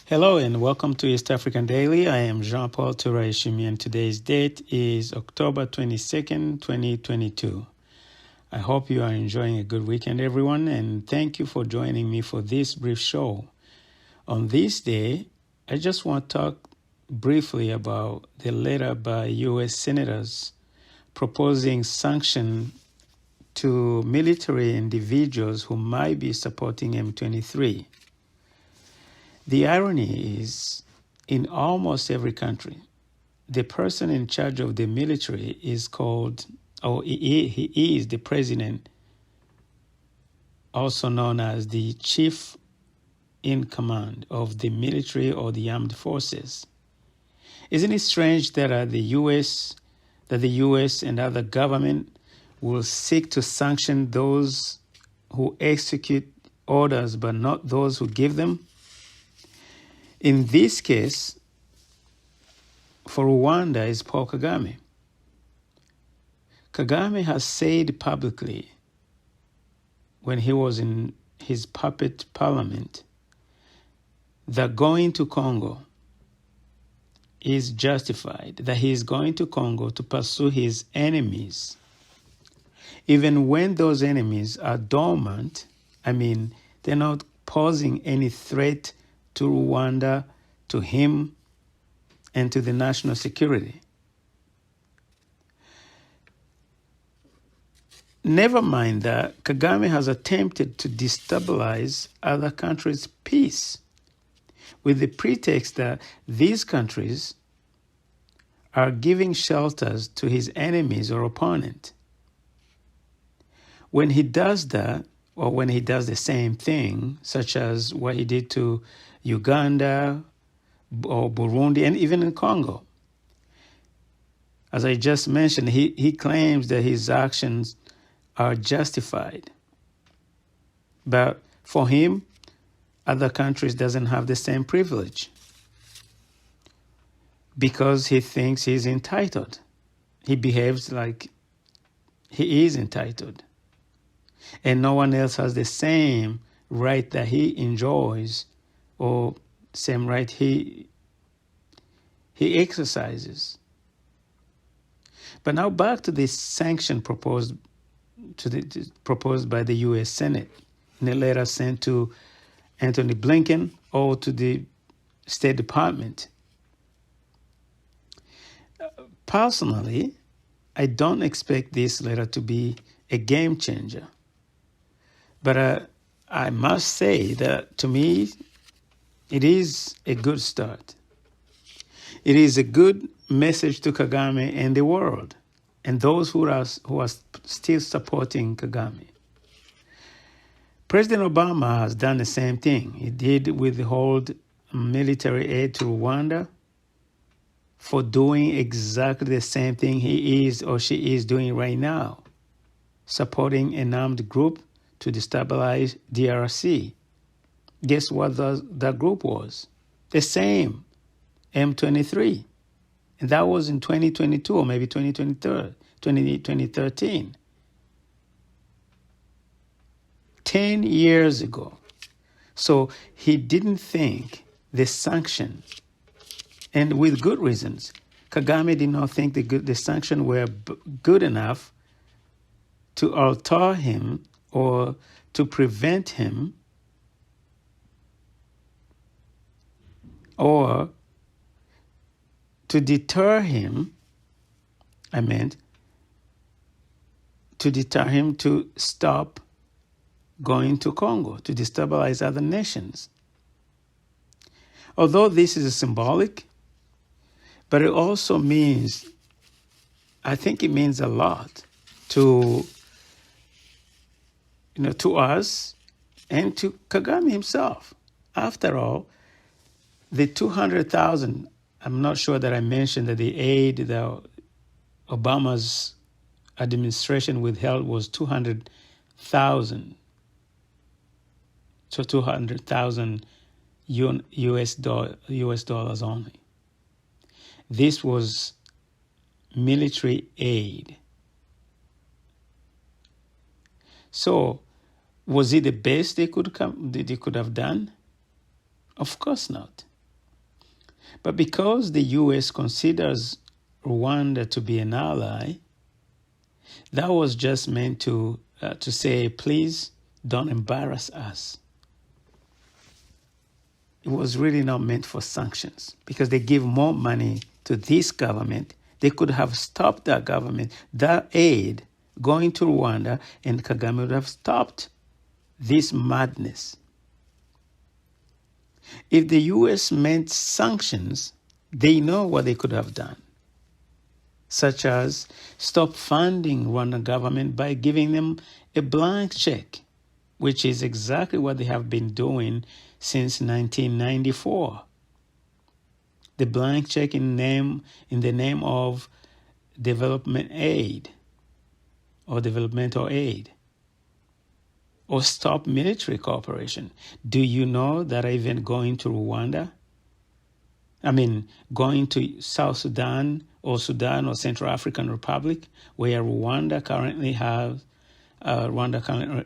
Hello and welcome to East African Daily. I am Jean-Paul Touré-Shimi and today's date is October 22nd, 2022. I hope you are enjoying a good weekend, everyone, and thank you for joining me for this brief show. On this day, I just want to talk briefly about the letter by U.S. senators proposing sanctions to military individuals who might be supporting M23. The irony is, in almost every country, the person in charge of the military is called, or he is the president, also known as the chief in command of the military or the armed forces. Isn't it strange that the U.S. and other government will seek to sanction those who execute orders but not those who give them? In this case, for Rwanda is Paul Kagame. Kagame has said publicly when he was in his puppet parliament that going to Congo is justified, that he is going to Congo to pursue his enemies. Even when those enemies are dormant, they're not posing any threat to Rwanda, to him, and to the national security. Never mind that Kagame has attempted to destabilize other countries' peace with the pretext that these countries are giving shelters to his enemies or opponent. When he does that, or when he does the same thing, such as what he did to Uganda or Burundi, and even in Congo, as I just mentioned, he claims that his actions are justified. But for him, other countries doesn't have the same privilege because he thinks he's entitled. He behaves like he is entitled. And no one else has the same right that he enjoys or same right he exercises. But now back to this sanction proposed by the U.S. Senate in a letter sent to Anthony Blinken or to the State Department. Personally, I don't expect this letter to be a game changer. But I must say that to me, it is a good start. It is a good message to Kagame and the world, and those who are still supporting Kagame. President Obama has done the same thing. He did withhold military aid to Rwanda for doing exactly the same thing he is or she is doing right now, supporting an armed group to destabilize DRC. Guess what that group was? The same, M23. And that was in 2022 or maybe 2013. 10 years ago. So he didn't think the sanction, and with good reasons, Kagame did not think the sanctions were good enough to alter him or to prevent him or to deter him, to stop going to Congo, to destabilize other nations. Although this is symbolic, but it also means, I think it means a lot to us and to Kagame himself. After all, the 200,000, I'm not sure that I mentioned that the aid that Obama's administration withheld was 200,000. So 200,000 US dollars only. This was military aid. So, was it the best they could have done? Of course not. But because the U.S. considers Rwanda to be an ally, that was just meant to say, please don't embarrass us. It was really not meant for sanctions because they give more money to this government. They could have stopped that government, that aid going to Rwanda, and Kagame would have stopped this madness. If the U.S. meant sanctions, they know what they could have done, such as stop funding Rwandan government by giving them a blank check, which is exactly what they have been doing since 1994. The blank check in the name of development aid or developmental aid, or stop military cooperation. Do you know that even going to Rwanda, going to South Sudan or Central African Republic, where Rwanda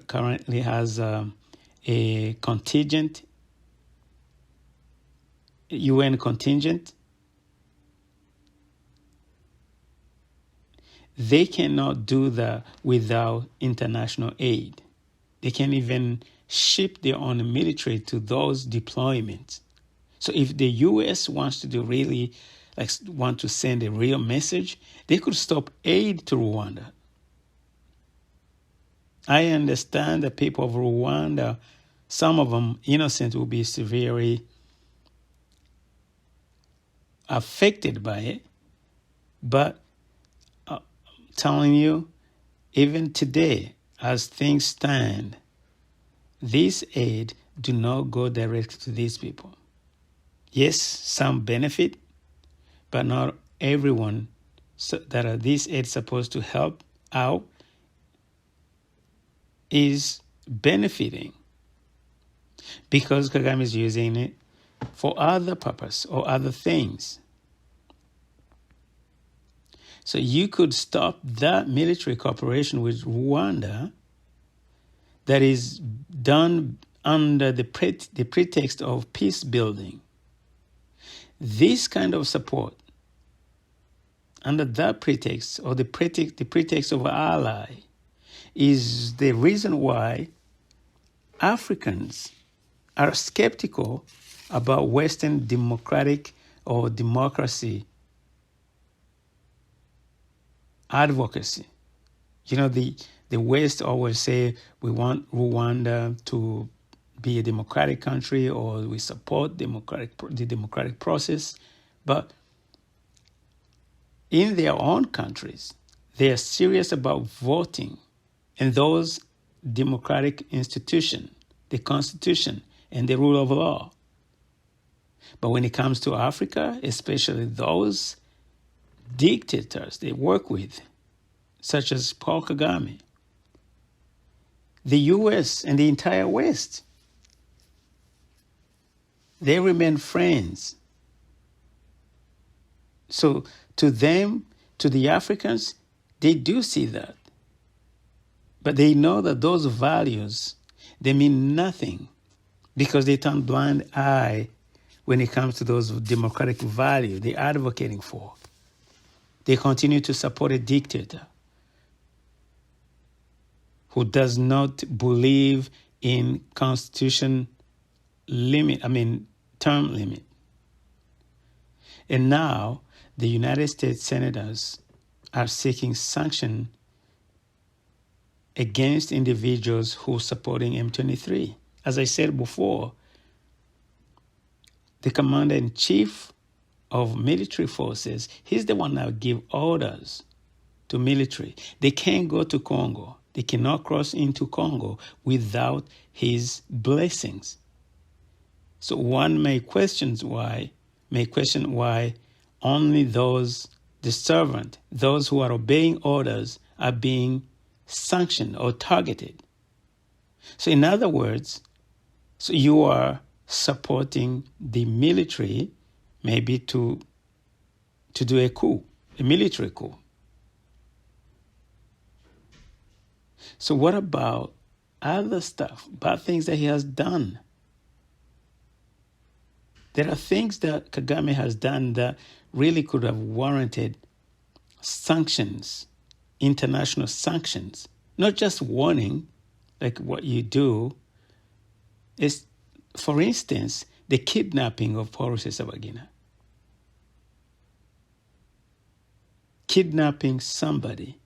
currently has a contingent, UN contingent, they cannot do that without international aid. They can't even ship their own military to those deployments. So if the U.S. wants to want to send a real message, they could stop aid to Rwanda. I understand the people of Rwanda, some of them innocent, will be severely affected by it. But I'm telling you, even today, as things stand, this aid do not go directly to these people. Yes, some benefit, but not everyone that this aid supposed to help out is benefiting, because Kagame is using it for other purpose or other things. So you could stop that military cooperation with Rwanda that is done under the pretext of peace building. This kind of support under that pretext, or the pretext of ally, is the reason why Africans are skeptical about Western democratic or democracy advocacy. The West always say we want Rwanda to be a democratic country, or we support the democratic process, but in their own countries, they are serious about voting and those democratic institutions, the Constitution and the rule of law. But when it comes to Africa, especially those dictators they work with, such as Paul Kagame, the U.S. and the entire West, they remain friends. So to them, to the Africans, they do see that. But they know that those values, they mean nothing, because they turn blind eye when it comes to those democratic values they're advocating for. They continue to support a dictator who does not believe in constitution term limit. And now the United States senators are seeking sanction against individuals who are supporting M23. As I said before, the commander-in-chief of military forces, he's the one that gives orders to military. They can't go to Congo. They cannot cross into Congo without his blessings. So one may question why only the servant, those who are obeying orders, are being sanctioned or targeted. So in other words, you are supporting the military maybe to do a military coup. So what about other stuff, bad things that he has done? There are things that Kagame has done that really could have warranted sanctions, international sanctions, not just warning, like what you do. Is, for instance, the kidnapping of Paul Rusesabagina. Kidnapping somebody.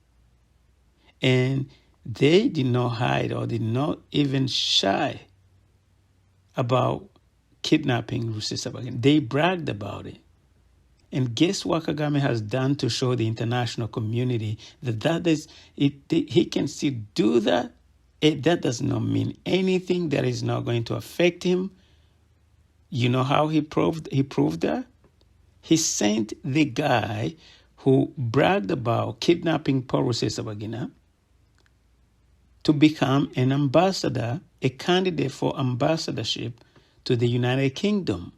And they did not hide or did not even shy about kidnapping Rusesabagina. They bragged about it. And guess what Kagame has done to show the international community that he can still do that? That does not mean anything. That is not going to affect him. You know how he proved that? He sent the guy who bragged about kidnapping Paul Rusesabagina to become an ambassador, a candidate for ambassadorship to the United Kingdom.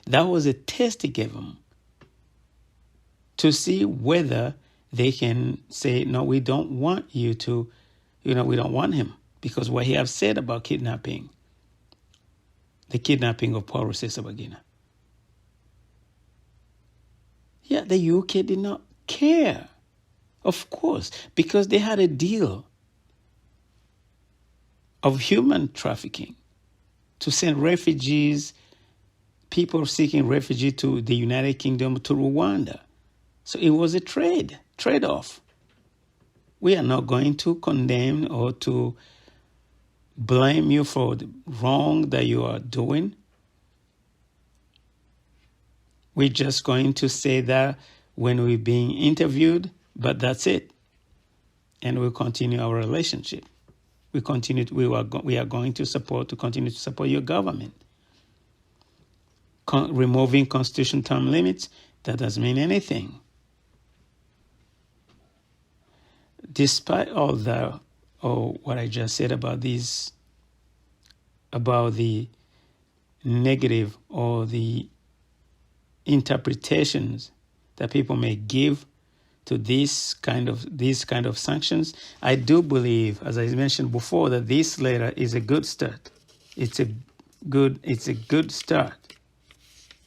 That was a test he gave him to see whether they can say, no, we don't want you to, we don't want him, because what he has said about kidnapping, the kidnapping of Paul Rusesabagina. Yeah, the UK did not care, of course, because they had a deal of human trafficking to send refugees, people seeking refuge to the United Kingdom, to Rwanda. So it was a trade-off. We are not going to condemn or to blame you for the wrong that you are doing. We're just going to say that when we're being interviewed, but that's it. And we'll continue our relationship. We are going to continue to support your government. Removing constitutional term limits, that doesn't mean anything. Despite all that, what I just said about about the negative or the interpretations that people may give to these kind of sanctions, I do believe, as I mentioned before, that this letter is a good start. It's a good start,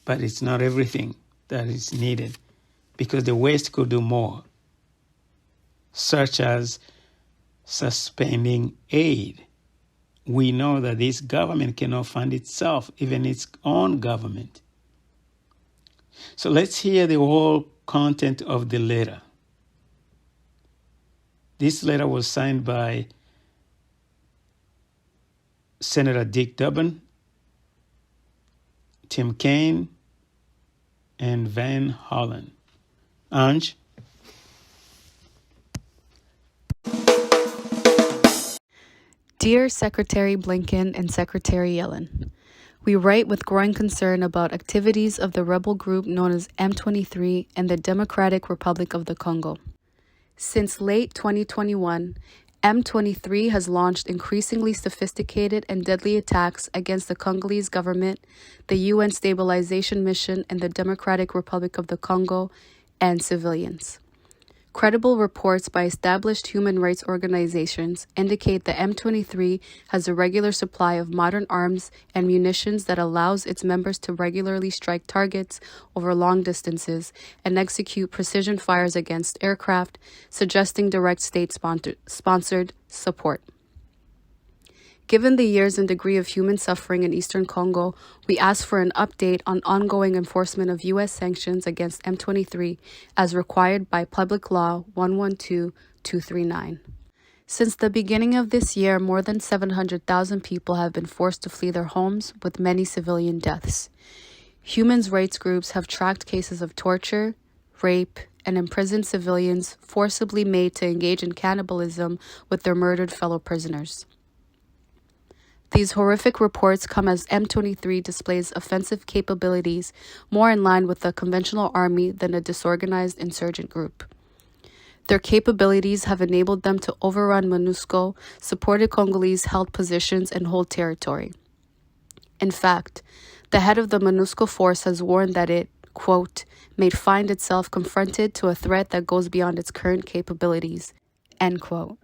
but it's not everything that is needed, because the West could do more, such as suspending aid. We know that this government cannot fund itself, even its own government. So let's hear the whole content of the letter. This letter was signed by Senator Dick Durbin, Tim Kaine, and Van Hollen. Ange? Dear Secretary Blinken and Secretary Yellen, we write with growing concern about activities of the rebel group known as M23 and the Democratic Republic of the Congo. Since late 2021, M23 has launched increasingly sophisticated and deadly attacks against the Congolese government, the UN Stabilization Mission in the Democratic Republic of the Congo, and civilians. Credible reports by established human rights organizations indicate that M23 has a regular supply of modern arms and munitions that allows its members to regularly strike targets over long distances and execute precision fires against aircraft, suggesting direct state-sponsored support. Given the years and degree of human suffering in eastern Congo, we ask for an update on ongoing enforcement of U.S. sanctions against M23 as required by Public Law 112239. Since the beginning of this year, more than 700,000 people have been forced to flee their homes, with many civilian deaths. Human rights groups have tracked cases of torture, rape, and imprisoned civilians forcibly made to engage in cannibalism with their murdered fellow prisoners. These horrific reports come as M23 displays offensive capabilities more in line with the conventional army than a disorganized insurgent group. Their capabilities have enabled them to overrun MONUSCO, supported Congolese held positions, and hold territory. In fact, the head of the MONUSCO force has warned that it, quote, may find itself confronted to a threat that goes beyond its current capabilities, end quote.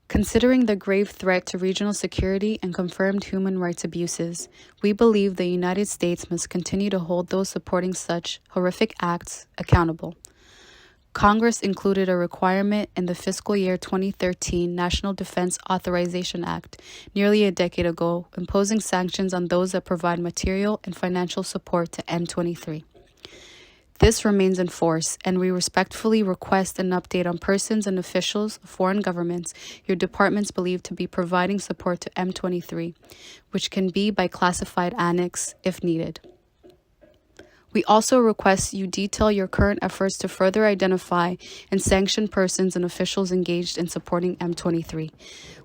Considering the grave threat to regional security and confirmed human rights abuses, we believe the United States must continue to hold those supporting such horrific acts accountable. Congress included a requirement in the fiscal year 2013 National Defense Authorization Act nearly a decade ago, imposing sanctions on those that provide material and financial support to M23. This remains in force, and we respectfully request an update on persons and officials of foreign governments your departments believe to be providing support to M23, which can be by classified annex if needed. We also request you detail your current efforts to further identify and sanction persons and officials engaged in supporting M23.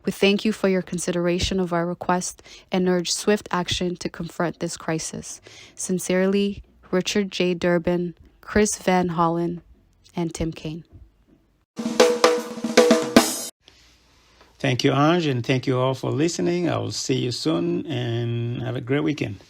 We thank you for your consideration of our request and urge swift action to confront this crisis. Sincerely, Richard J. Durbin, Chris Van Hollen, and Tim Kaine. Thank you, Ange, and thank you all for listening. I will see you soon, and have a great weekend.